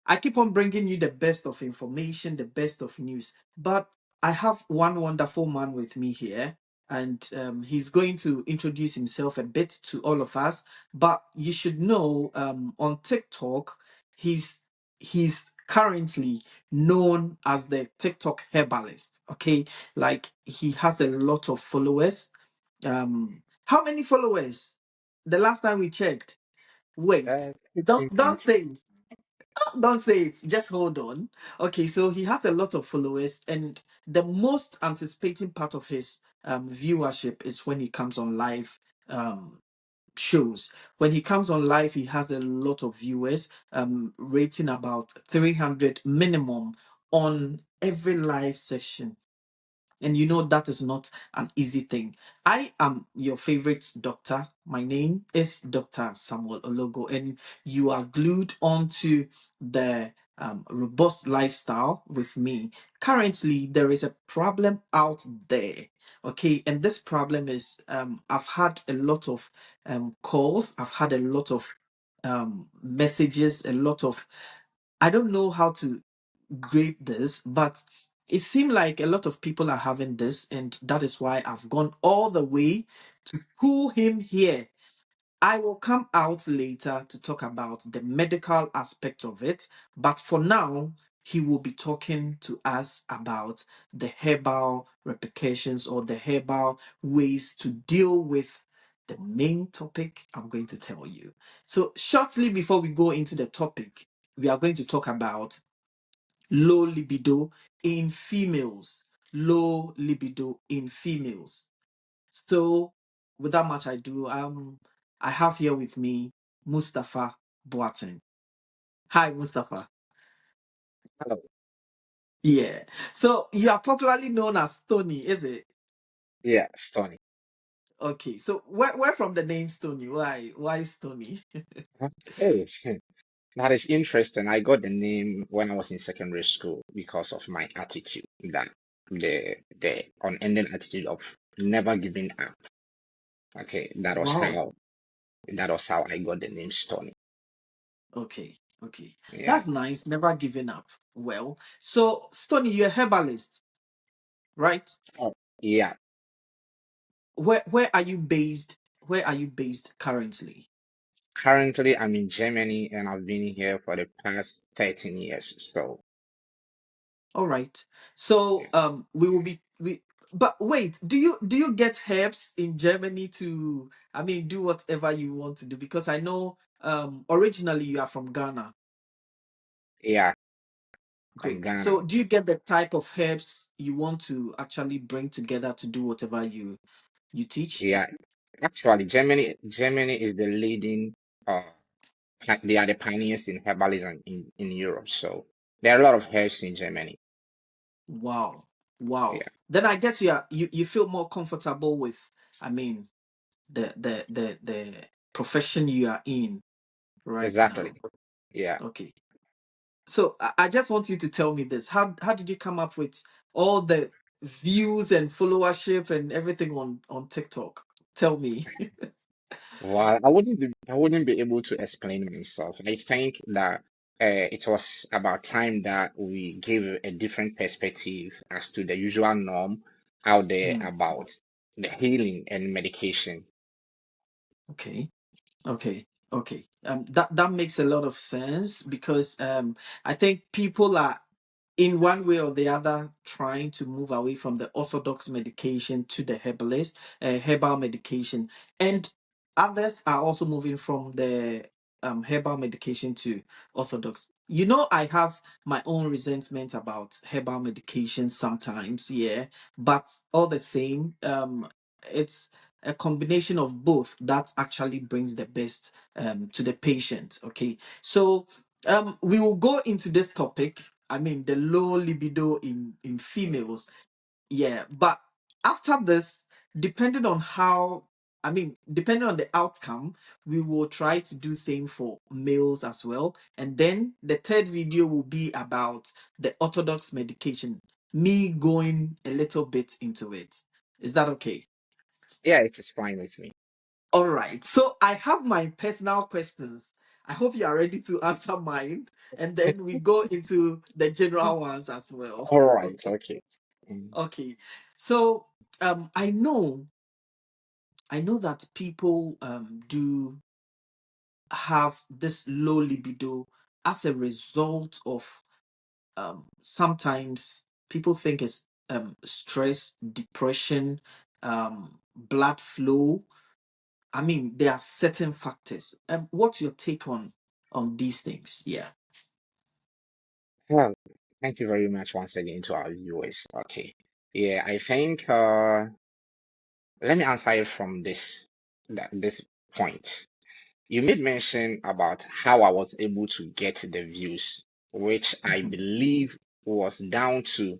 I keep on bringing you the best of information, the best of news. But I have one wonderful man with me here, and he's going to introduce himself a bit to all of us. But you should know, on TikTok, he's currently known as the TikTok herbalist. Okay, like he has a lot of followers. How many followers? The last time we checked. Wait, 15K. don't say it. Don't say it. Just hold on. Okay, so he has a lot of followers, and the most anticipating part of his viewership is when he comes on live shows. When he comes on live, he has a lot of viewers, rating about 300 minimum on every live session. And you know that is not an easy thing. I am your favorite doctor. My name is Dr. Samuel Ologo, and you are glued onto the robust lifestyle with me. Currently, there is a problem out there. Okay, and this problem is I've had a lot of calls, I've had a lot of messages, a lot of I don't know how to grade this, but it seemed like a lot of people are having this, and that is why I've gone all the way to pull him here. I will come out later to talk about the medical aspect of it, but for now, he will be talking to us about the herbal repercussions or the herbal ways to deal with the main topic I'm going to tell you. So, shortly before we go into the topic, we are going to talk about low libido in females. Low libido in females. So, without much ado, I have here with me Mustafa Boateng. Hi, Mustafa. Hello. Yeah. So you are popularly known as Stony, is it? Yeah, Stony. Okay. So where from the name Stony? Why Stony? Hey, that is interesting. I got the name when I was in secondary school because of my attitude, that the unending attitude of never giving up. Okay, Wow. that was how I got the name Stony. Okay. Okay. Yeah. That's nice. Never giving up. Well, so Stony, you're a herbalist, right? Oh, yeah. Where are you based? Where are you based currently? Currently, I'm in Germany and I've been here for the past 13 years. So, All right. So yeah. we will be we but wait, do you get herbs in Germany to do whatever you want to do? Because I know originally you are from Ghana. Yeah, from Great. Ghana. So do you get the type of herbs you want to actually bring together to do whatever you teach? Yeah. Actually, Germany is the leading uh they are the pioneers in herbalism in Europe. So there are a lot of herbs in Germany. Wow. Wow. Yeah, Then I guess you feel more comfortable with I mean the profession you are in right exactly. now. Yeah. Okay. So I just want you to tell me this. How did you come up with all the views and followership and everything on TikTok? Tell me. Well, I wouldn't be able to explain myself. I think that it was about time that we give a different perspective as to the usual norm out there Hmm, about the healing and medication. okay. Okay. Okay. That makes a lot of sense because I think people are in one way or the other trying to move away from the orthodox medication to the herbal medication, and others are also moving from the herbal medication to orthodox. I have my own resentment about herbal medication sometimes, yeah, but all the same, it's a combination of both that actually brings the best to the patient. Okay, so we will go into this topic. The low libido in females. Yeah, but after this, depending on how, depending on the outcome, we will try to do same for males as well. And then the third video will be about the orthodox medication. Me going a little bit into it. Is that okay? Yeah, it is fine with me. All right. So I have my personal questions. I hope you are ready to answer mine, and then we go into the general ones as well. All right, Okay. okay. Mm. Okay. So I know that people do have this low libido as a result of sometimes people think it's stress, depression, blood flow. I mean, there are certain factors. What's your take on these things? Yeah. Well, thank you very much once again to our viewers. Okay. Yeah, I think let me answer it from this point. You made mention about how I was able to get the views, which I Mhm. believe was down to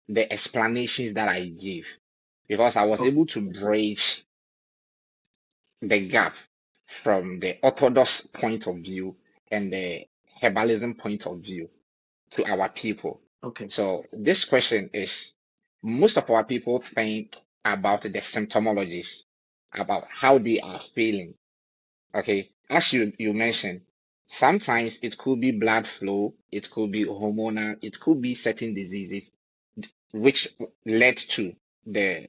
the explanations that I gave, because I was Okay. able to bridge the gap from the orthodox point of view and the herbalism point of view to our people. Okay. So this question is, most of our people think about the symptomologies, about how they are feeling. Okay, as you mentioned, sometimes it could be blood flow, it could be hormonal, it could be certain diseases which led to the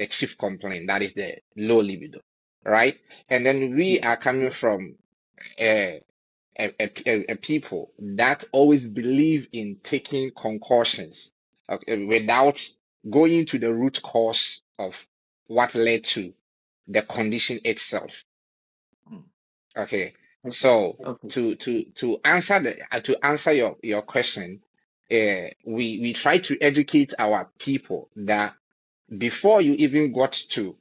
chief complaint, that is the low libido, right? And then we Yeah. are coming from a, a people that always believe in taking concussions, okay, without going to the root cause of what led to the condition itself. Mm. Okay, so Okay. to answer your question, we try to educate our people that before you even got to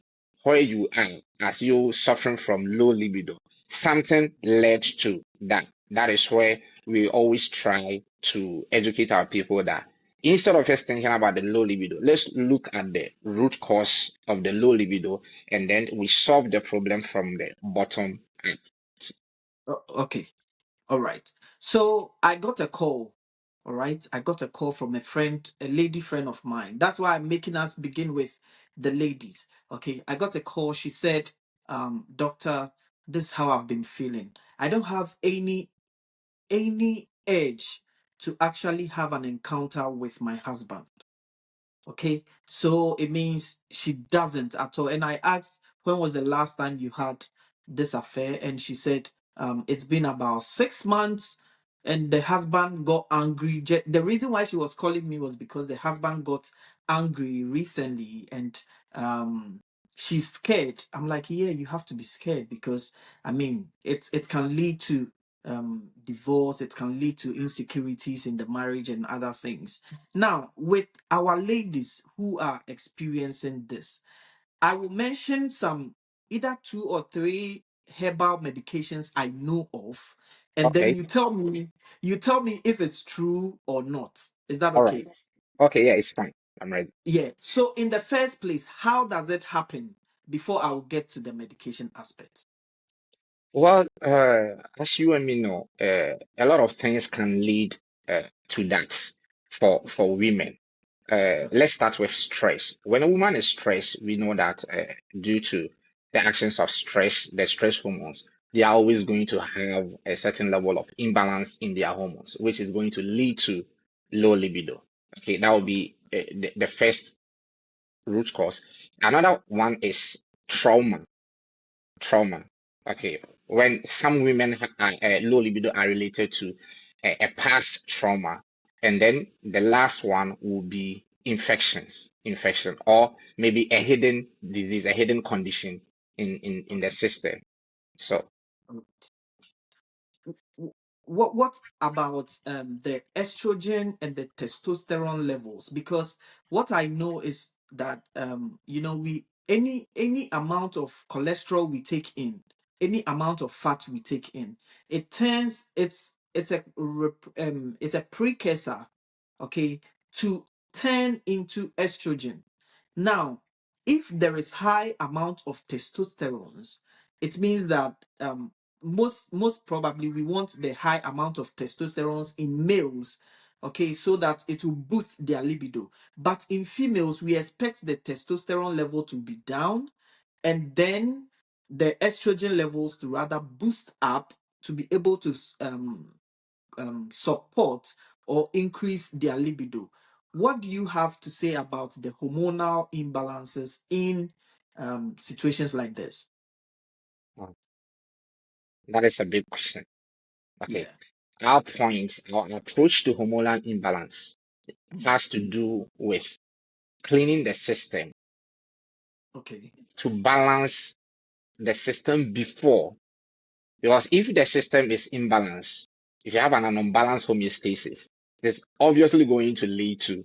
where you are, as you suffering from low libido, something led to that. That is where we always try to educate our people that instead of just thinking about the low libido, let's look at the root cause of the low libido, and then we solve the problem from the bottom up. Okay. All right. So I got a call. All right. I got a call from a friend, a lady friend of mine. That's why I'm making us begin with the ladies. Okay. I got a call. She said, doctor, this is how I've been feeling. I don't have any urge to actually have an encounter with my husband. Okay, so it means she doesn't at all. And I asked, when was the last time you had this affair? And she said, it's been about 6 months. And the husband got angry. The reason why she was calling me was because the husband got angry recently, and she's scared. I'm like, yeah, you have to be scared because I mean, it can lead to divorce. It can lead to insecurities in the marriage and other things. Now, with our ladies who are experiencing this, I will mention some, either 2 or 3 herbal medications I know of, and then Okay, you tell me if it's true or not. Is that all okay? right. Okay, yeah, it's fine. I'm ready. Yeah. So in the first place, how does it happen before I'll get to the medication aspect? Well, as you and me know, a lot of things can lead to that Okay. for women. Okay. Let's start with stress. When a woman is stressed, we know that due to the actions of stress, the stress hormones, they are always going to have a certain level of imbalance in their hormones, which is going to lead to low libido. Okay, that would Okay. be the first root cause. Another one is trauma. Trauma. Okay, when some women are low libido are related to a past trauma, and then the last one will be infection, or maybe a hidden disease, a hidden condition in the Okay. system. So, w- what about the estrogen and the testosterone levels? Because what I know is that we any amount of cholesterol we take in, any amount of fat we take in, it turns it's a precursor, okay, to turn into estrogen. Now, if there is high amount of testosterones, it means that most probably we want the high amount of testosterone in males, okay, so that it will boost their libido. But in females, we expect the testosterone level to be down, and then the estrogen levels to rather boost up, to be able to support or increase their libido. What do you have to say about the hormonal imbalances in situations like this? Oh, that is a big question. Okay. Yeah. Our approach to hormonal imbalance Mm. has to do with cleaning the system Okay. to balance the system before. Because if the system is imbalanced, if you have an unbalanced homeostasis, it's obviously going to lead to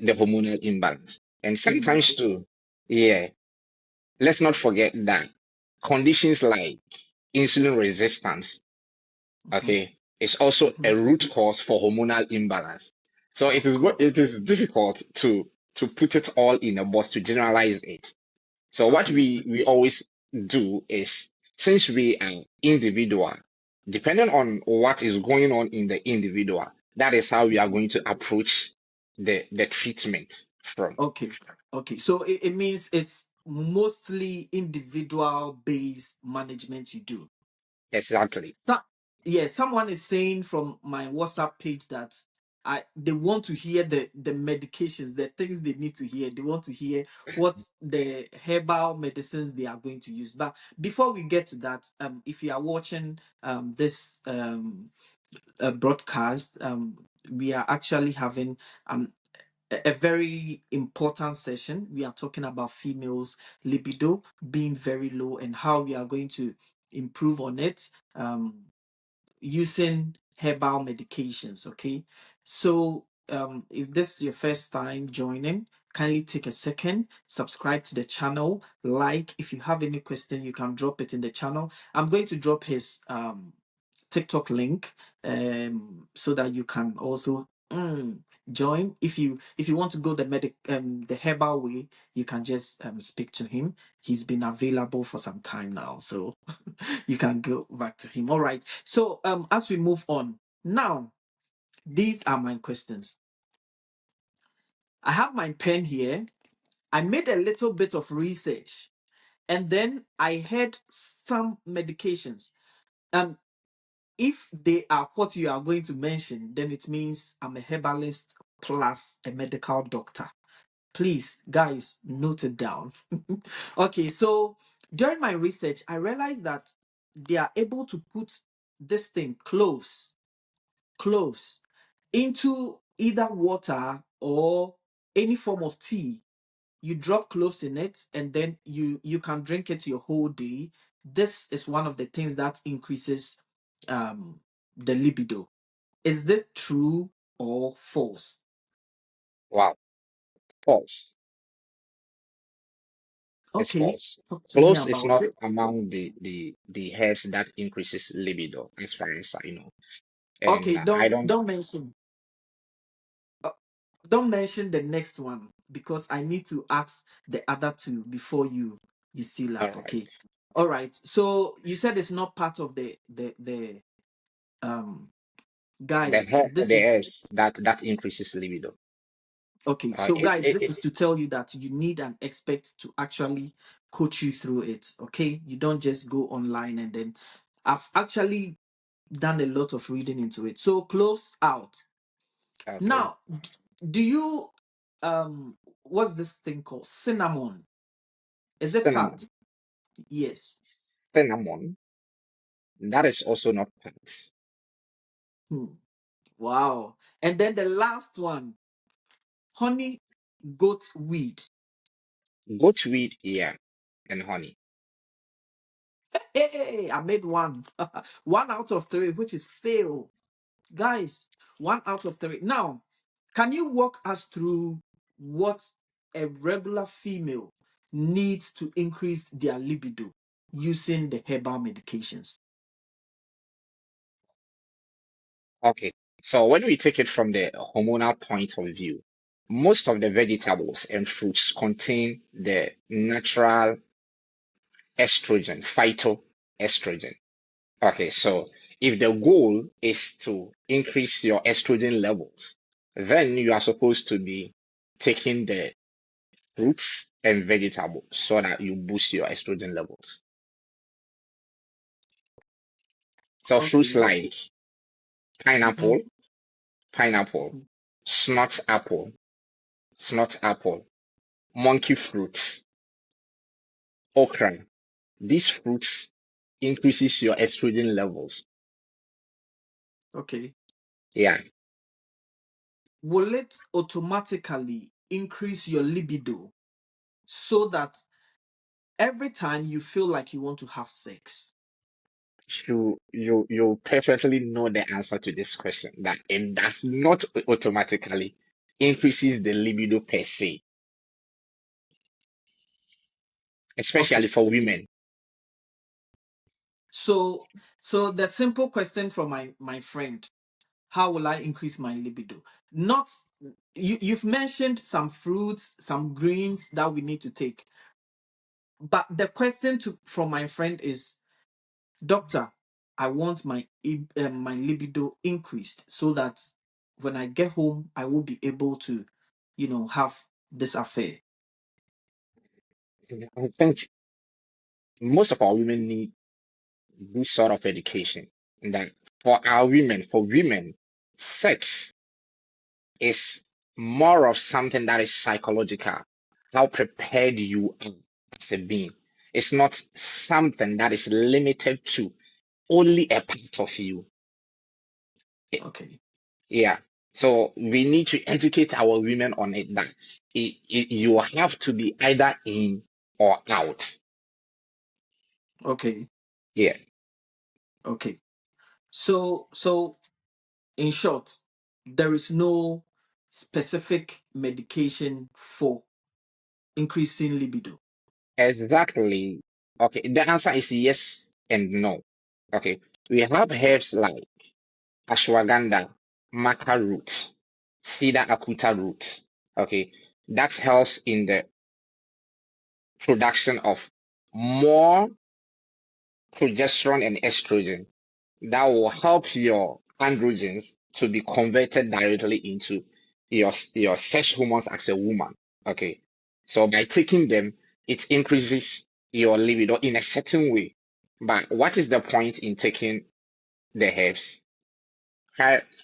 the hormonal imbalance. And sometimes Imbalance. too, yeah, let's not forget that conditions like insulin resistance, Mhm, okay, is also mhm. a root cause for hormonal imbalance. So Of it course. is difficult to put it all in a box to generalize it. So what Okay. we always do is, since we are individual, depending on what is going on in the individual, that is how we are Mhm. going to approach the treatment from. Okay. Okay. So it means it's mostly individual based management you do. Exactly. So, yeah, someone is saying from my WhatsApp page that they want to hear the medications, the things they need to hear. They want to hear what the herbal medicines they are going to use. But before we get to that, if you are watching this broadcast, we are actually having um a very important session. We are talking about females libido being very low and how we are going to improve on it. Using herbal medications. Okay, so if this is your first time joining, kindly take a second, subscribe to the channel, like. If you have any question, you can drop it in the channel. I'm going to drop his TikTok link so that you can also join. If you want to go the herbal way, you can just speak to him. He's been available for some time now, so you can go back to him. All right. So as we move on now, these are my questions. I have my pen here. I made a little bit of research, and then I had some medications. Um, if they are what you are going to mention, then it means I'm a herbalist plus a medical doctor. Please, guys, note it down. Okay, so during my research, I realized that they are able to put this thing, cloves, into either water or any form of tea. You drop cloves in it, and then you can drink it your whole day. This is one of the things that increases um the libido. Is this true or false? Wow. False. It's Okay, false. talk to me Cloves is about not it. among the herbs that increases libido, as far as I know. And Okay, I don't don't. don't mention uh, don't mention the next one because I need to ask the other two before you seal All up. right. Okay. All right. So you said it's not part of the um guys. This The is herbs that increases libido. okay. Uh, So it, guys, it, this is it, to tell you that you need an expert to actually coach you through it. Okay. You don't just go online and then I've actually done a lot of reading into it. So close out. okay. Now, do you what's this thing called? Cinnamon. Is it part? Cinnamon. Yes. Cinnamon. That is also not plants. Hmm. Wow. And then the last one, honey goat weed. Goatweed, yeah, and honey. Hey, I made one. One out of three, which is fail. Guys, one out of three. Now, can you walk us through what a regular female needs to increase their libido using the herbal medications? Okay. So when we take it from the hormonal point of view, most of the vegetables and fruits contain the natural estrogen, phytoestrogen. Okay, so if the goal is to increase your estrogen levels, then you are supposed to be taking the fruits and vegetables so that you boost your estrogen levels. So fruits Okay. like Mm-hmm. pineapple, pineapple, Mm-hmm. snot apple, snot apple, monkey fruits, okra. These fruits increases your estrogen levels. Okay. Yeah, Will it automatically increase your libido so that every time you feel like you want to have sex? you perfectly know the answer to this question that it does not automatically increases the libido per se, especially Okay. for women. So the simple question from my friend, how will I increase my libido? Not you've mentioned some fruits, some greens that we need to take. But the question from my friend is, doctor, I want my libido increased so that when I get home, I will be able to, have this affair. I think most of our women need this sort of education. That for women, sex is more of something that is psychological. How prepared you are as a being. It's not something that is limited to only a part of you. Okay. Yeah. So we need to educate our women on it that you have to be either in or out. Okay. Yeah. Okay. So in short, there is no specific medication for increasing libido. Exactly. Okay. The answer is yes and no. Okay. We have herbs like ashwagandha, maca roots, cedar acuta roots. Okay. That helps in the production of more progesterone and estrogen that will Okay. help your androgens to be converted directly into your sex hormones as a woman. Okay. So by taking them, it increases your libido in a certain way. But what is the point in taking the herbs?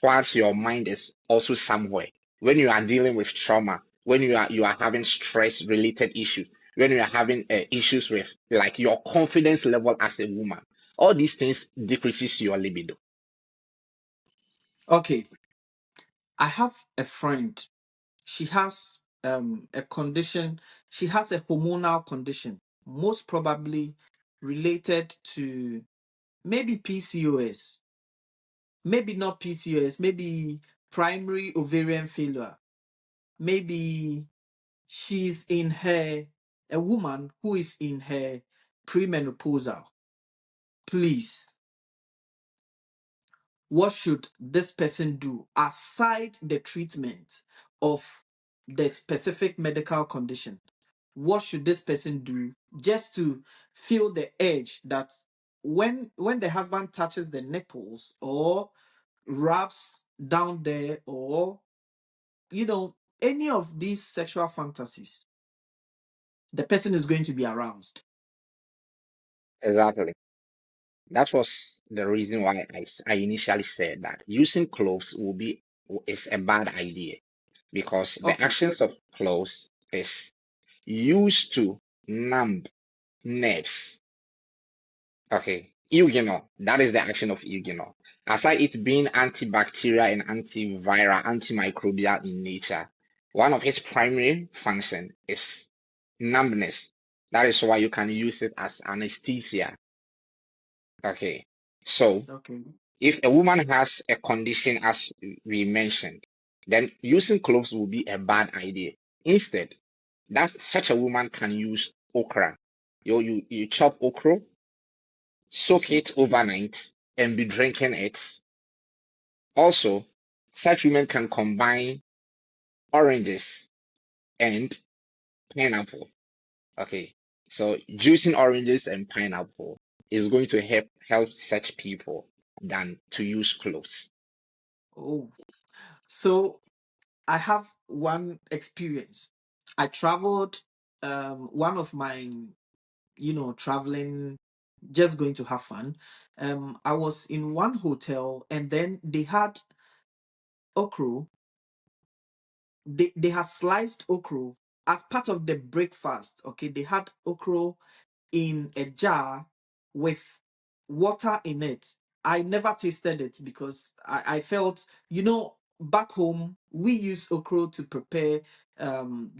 Whilst your mind is also somewhere. When you are dealing with trauma, when you are having stress related issues, when you are having issues with like your confidence level as a woman, all these things decreases your libido. Okay. I have a friend. She has a condition. She has a hormonal condition, most probably related to maybe PCOS, maybe not PCOS, maybe primary ovarian failure. Maybe she's in her a woman who is in her premenopausal. Please, what should this person do aside the treatment of the specific medical condition? What should this person do just to feel the urge that when the husband touches the nipples or rubs down there, or any of these sexual fantasies, the person is going to be aroused? Exactly. That was the reason why I initially said that using cloves is a bad idea because the Okay. actions of cloves is used to numb nerves. Okay, eugenol, that is the action of eugenol. Aside it being antibacterial and antiviral, antimicrobial in nature, one of its primary function is numbness. That is why you can use it as anesthesia. Okay, so Okay. if a woman has a condition as we mentioned, then using cloves will be a bad idea. Instead, that such a woman can use okra. You chop okra, soak Okay. it overnight, and be drinking it. Also, such women can combine oranges and pineapple. Okay, so juicing oranges and pineapple is going to help such people than to use cloves. Oh, so I have one experience. I traveled, one of my, traveling. just going to have fun. I was in one hotel and then they had okra. They had sliced okra as part of the breakfast. Okay, they had okra in a jar with water in it. I never tasted it because I felt, back home we use okra to prepare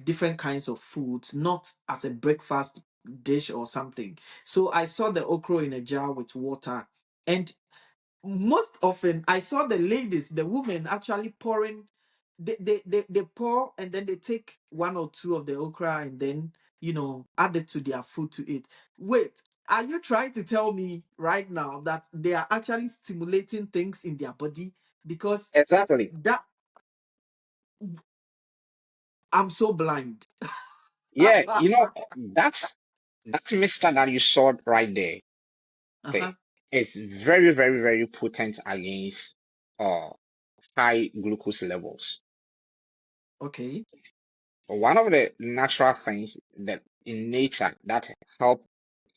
different kinds of foods, not as a breakfast dish or something. So I saw the okra in a jar with water, and most often I saw the ladies, the women actually pouring. They pour and then they take one or two of the okra and then add it to their food to eat. Wait, are you trying to tell me right now that they are actually stimulating things in their body? Because Exactly. that I'm so blind. Yeah, that mixture that you saw right there, Uh-huh. okay, is very, very, very potent against uh high glucose levels. Okay. One of the natural things that in nature that help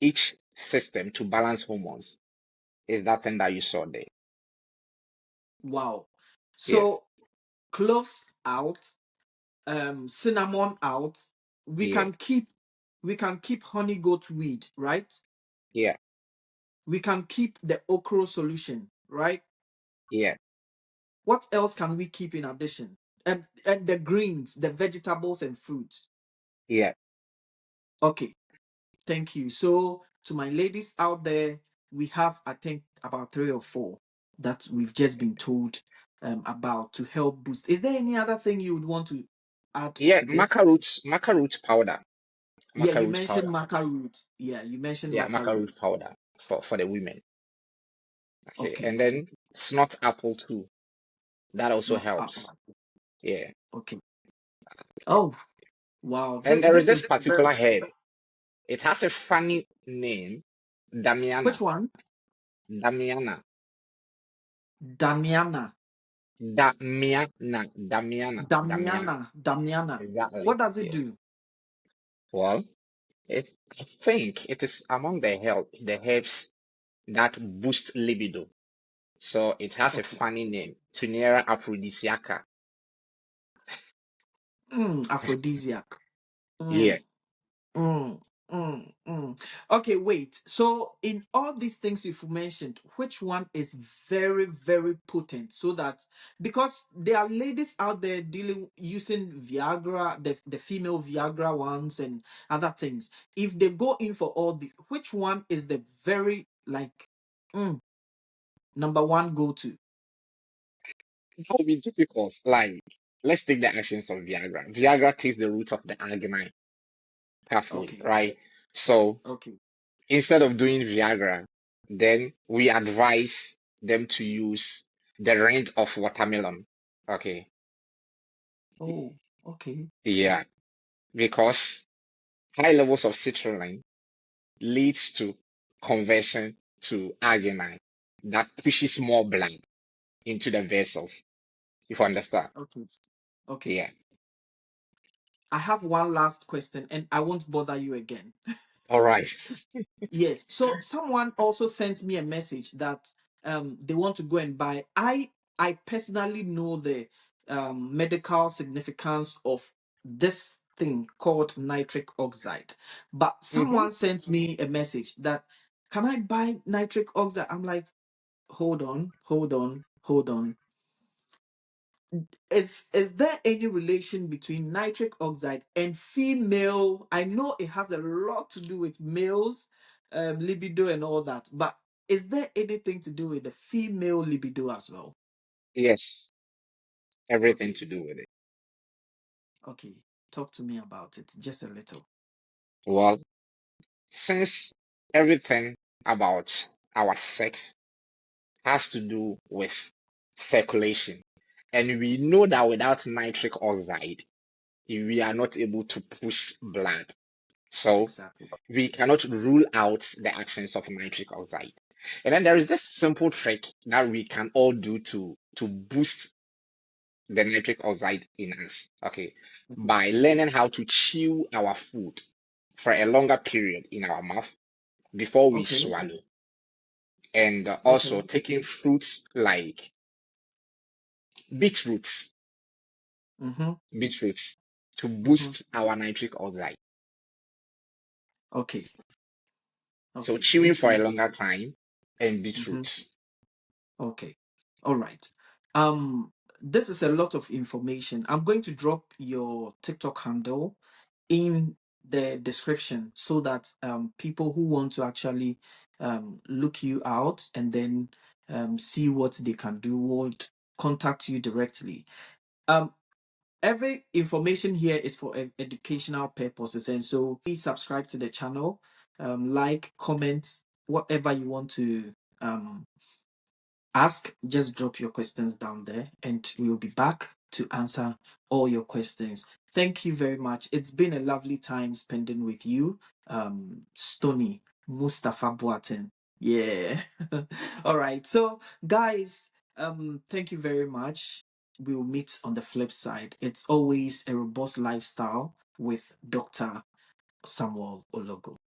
each system to balance hormones is that thing that you saw there. Wow. Yeah, So cloves out, cinnamon out. We yeah, can keep we can keep honey goat weed, right? yeah, We can keep the okra solution, right? yeah, What else can we keep in addition? And the greens, the vegetables and fruits. yeah. Okay, thank you. So to my ladies out there, we have, I think, about three or four that we've just been told about to help boost. Is there any other thing you would want to add Yeah, to this? maca root powder. Yeah, Maca you root mentioned powder. maca root. Yeah, you mentioned Yeah, maca maca root root. powder for the women. Okay, Okay, and then snot apple too. That also not helps. apple. Yeah. Okay. Oh, wow. And there is This this is very. particular herb. It has a funny name, Which Damiana. one? Damiana. Damiana. Damiana. Damiana. Exactly. What does it Yeah. do? Well, I think it is among the herbs that boost libido. So it has a Okay. funny name, Tunera aphrodisiaca. Aphrodisiac. Yeah. Mm, mm, Okay, wait. So, in all these things you've mentioned, which one is very, very potent? So that because there are ladies out there dealing using Viagra, the female Viagra ones and other things. If they go in for all the, which one is the very like mm, number one go to? That would be difficult. Like, let's take the actions of Viagra. Viagra takes the root of the arginine pathway, Okay, right? So okay. instead of doing Viagra, then we advise them to use the rind of watermelon. Okay. Oh, okay. Yeah. Because high levels of citrulline leads to conversion to arginine that pushes more blood into the vessels. If you understand. Okay. Okay. Yeah. I have one last question and I won't bother you again. All right. Yes. So someone also sent me a message that they want to go and buy. I personally know the medical significance of this thing called nitric oxide. But Mm-hmm. someone sent me a message that can I buy nitric oxide? I'm like, hold on, hold on, hold on. Is there any relation between nitric oxide and female? I know it has a lot to do with males, libido and all that, but is there anything to do with the female libido as well? Yes. Everything Okay, to do with it. okay. Talk to me about it just a little. Well, since everything about our sex has to do with circulation, and we know that without nitric oxide, we are not able to push blood. So Exactly. we cannot rule out the actions of nitric oxide. And then there is this simple trick that we can all do to boost the nitric oxide in us. Okay. Okay. By learning how to chew our food for a longer period in our mouth. before we Okay. swallow. And also Okay. taking fruits like beetroots, Mm-hmm. beetroots to Mm-hmm. boost our nitric oxide. Okay. So Okay. chewing for a Beetroot. longer time and Mm-hmm. beetroots. Okay. All right. This is a lot of information. I'm going to drop your TikTok handle in the description so that people who want to actually look you out and then see what they can do would contact you directly. Um, every information here is for educational purposes, and so please subscribe to the channel, like, comment, whatever you want to ask, just drop your questions down there and we'll be back to answer all your questions. Thank you very much. It's been a lovely time spending with you, Stony Mustafa Boaten. Yeah. All right. So, guys, thank you very much. We'll meet on the flip side. It's always a robust lifestyle with Dr. Samuel Ologo.